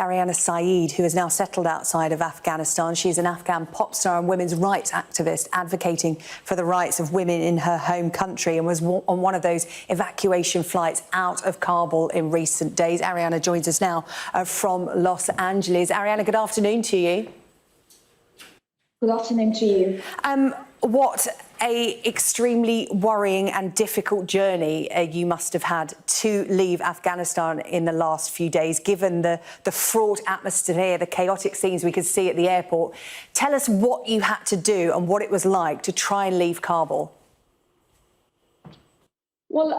Aryana Sayeed, who is now settled outside of Afghanistan. She's an Afghan pop star and women's rights activist advocating for the rights of women in her home country, and was on one of those evacuation flights out of Kabul in recent days. Aryana joins us now from Los Angeles. Aryana, good afternoon to you. Good afternoon to you. What a extremely worrying and difficult journey you must have had to leave Afghanistan in the last few days, given the fraught atmosphere, the chaotic scenes we could see at the airport. Tell us what you had to do and what it was like to try and leave Kabul. Well,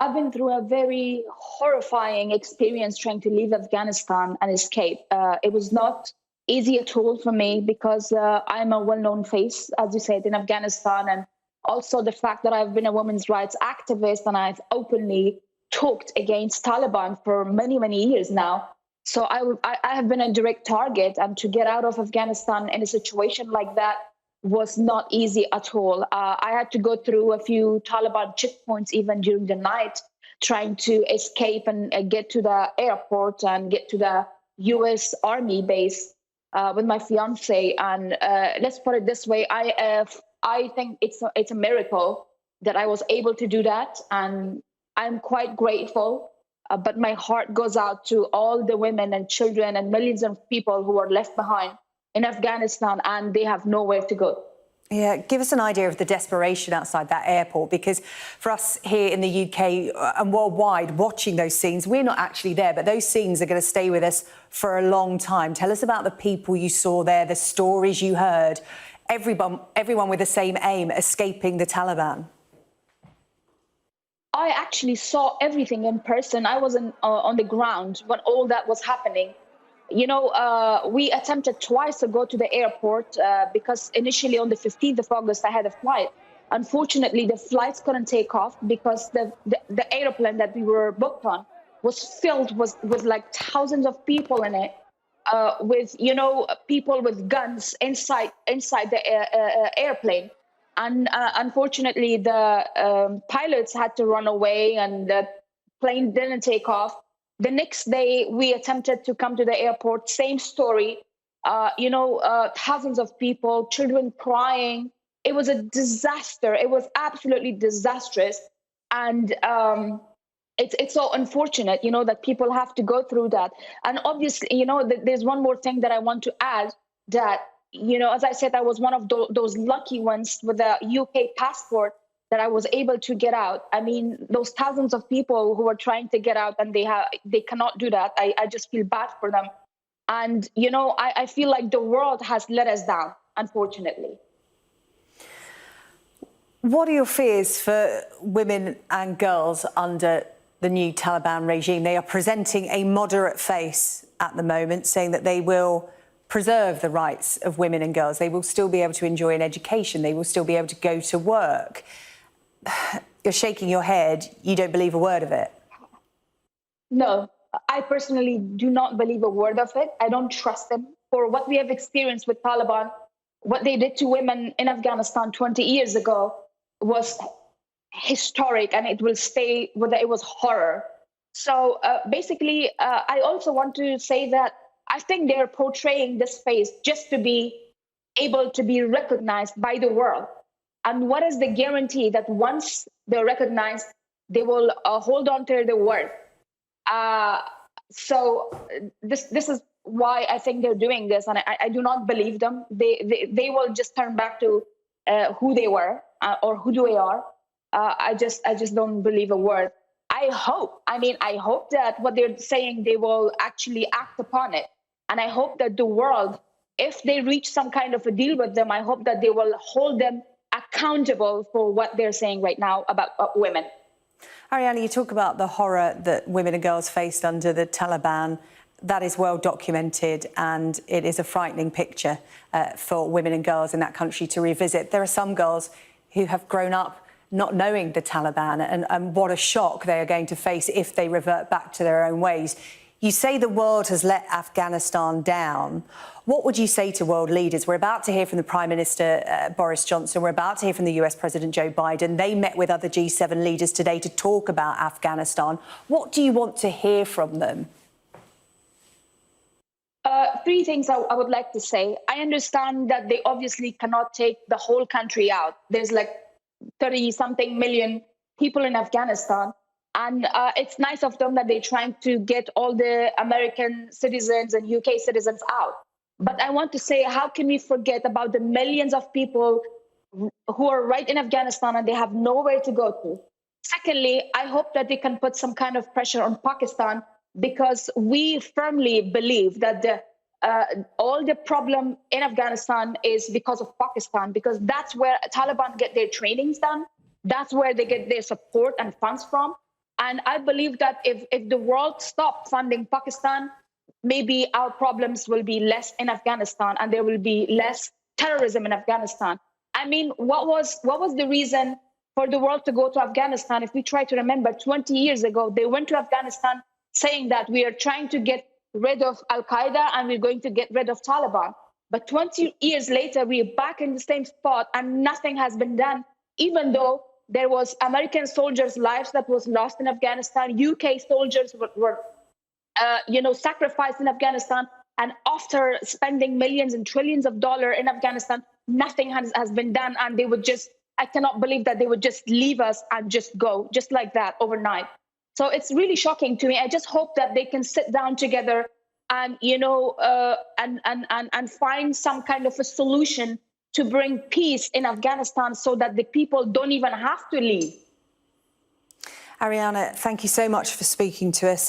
I've been through a very horrifying experience trying to leave Afghanistan and escape. It was not easy at all for me because I'm a well-known face, as you said, in Afghanistan, and also the fact that I've been a women's rights activist and I've openly talked against Taliban for many, many years now. So I have been a direct target, and to get out of Afghanistan in a situation like that was not easy at all. I had to go through a few Taliban checkpoints even during the night, trying to escape and get to the airport and get to the US Army base with my fiancé. And let's put it this way, I think it's a miracle that I was able to do that, and I'm quite grateful. But my heart goes out to all the women and children and millions of people who are left behind in Afghanistan and they have nowhere to go. Yeah, give us an idea of the desperation outside that airport, because for us here in the UK and worldwide watching those scenes, we're not actually there, but those scenes are going to stay with us for a long time. Tell us about the people you saw there, the stories you heard, everyone with the same aim, escaping the Taliban. I actually saw everything in person. I was on the ground when all that was happening. You know, we attempted twice to go to the airport because initially on the 15th of August, I had a flight. Unfortunately, the flights couldn't take off because the airplane that we were booked on was filled with like thousands of people in it, with, you know, people with guns inside the airplane. And unfortunately, the pilots had to run away and the plane didn't take off. The next day, we attempted to come to the airport, same story, thousands of people, children crying. It was a disaster. It was absolutely disastrous. And it's so unfortunate, you know, that people have to go through that. And obviously, you know, there's one more thing that I want to add, that, you know, as I said, I was one of those lucky ones with a UK passport that I was able to get out. I mean, those thousands of people who are trying to get out and they cannot do that. I just feel bad for them. And, you know, I feel like the world has let us down, unfortunately. What are your fears for women and girls under the new Taliban regime? They are presenting a moderate face at the moment, saying that they will preserve the rights of women and girls. They will still be able to enjoy an education. They will still be able to go to work. You're shaking your head. You don't believe a word of it. No, I personally do not believe a word of it. I don't trust them. For what we have experienced with Taliban, what they did to women in Afghanistan 20 years ago was historic, and it will stay with it. It was horror. So basically, I also want to say that I think they're portraying this face just to be able to be recognized by the world. And what is the guarantee that once they're recognized, they will hold on to their word? So this is why I think they're doing this, and I do not believe them. They will just turn back to who they were or who they are. I just don't believe a word. I hope that what they're saying, they will actually act upon it. And I hope that the world, if they reach some kind of a deal with them, I hope that they will hold them accountable for what they're saying right now about women. Aryana, you talk about the horror that women and girls faced under the Taliban. That is well documented, and it is a frightening picture for women and girls in that country to revisit. There are some girls who have grown up not knowing the Taliban, and what a shock they are going to face if they revert back to their own ways. You say the world has let Afghanistan down. What would you say to world leaders? We're about to hear from the Prime Minister, Boris Johnson. We're about to hear from the US President Joe Biden. They met with other G7 leaders today to talk about Afghanistan. What do you want to hear from them? three things I would like to say. I understand that they obviously cannot take the whole country out. There's like 30-something million people in Afghanistan. And it's nice of them that they're trying to get all the American citizens and UK citizens out. But I want to say, how can we forget about the millions of people who are right in Afghanistan and they have nowhere to go to? Secondly, I hope that they can put some kind of pressure on Pakistan, because we firmly believe that all the problem in Afghanistan is because of Pakistan, because that's where Taliban get their trainings done. That's where they get their support and funds from. And I believe that if the world stopped funding Pakistan, maybe our problems will be less in Afghanistan and there will be less terrorism in Afghanistan. I mean, what was the reason for the world to go to Afghanistan? If we try to remember, 20 years ago, they went to Afghanistan saying that we are trying to get rid of Al-Qaeda and we're going to get rid of Taliban. But 20 years later, we're back in the same spot and nothing has been done, even though there was American soldiers' lives that was lost in Afghanistan. UK soldiers were sacrificed in Afghanistan. And after spending millions and trillions of dollars in Afghanistan, nothing has been done. And they would I cannot believe that they would just leave us and just go, just like that, overnight. So it's really shocking to me. I just hope that they can sit down together and, and find some kind of a solution to bring peace in Afghanistan so that the people don't even have to leave. Aryana, thank you so much for speaking to us.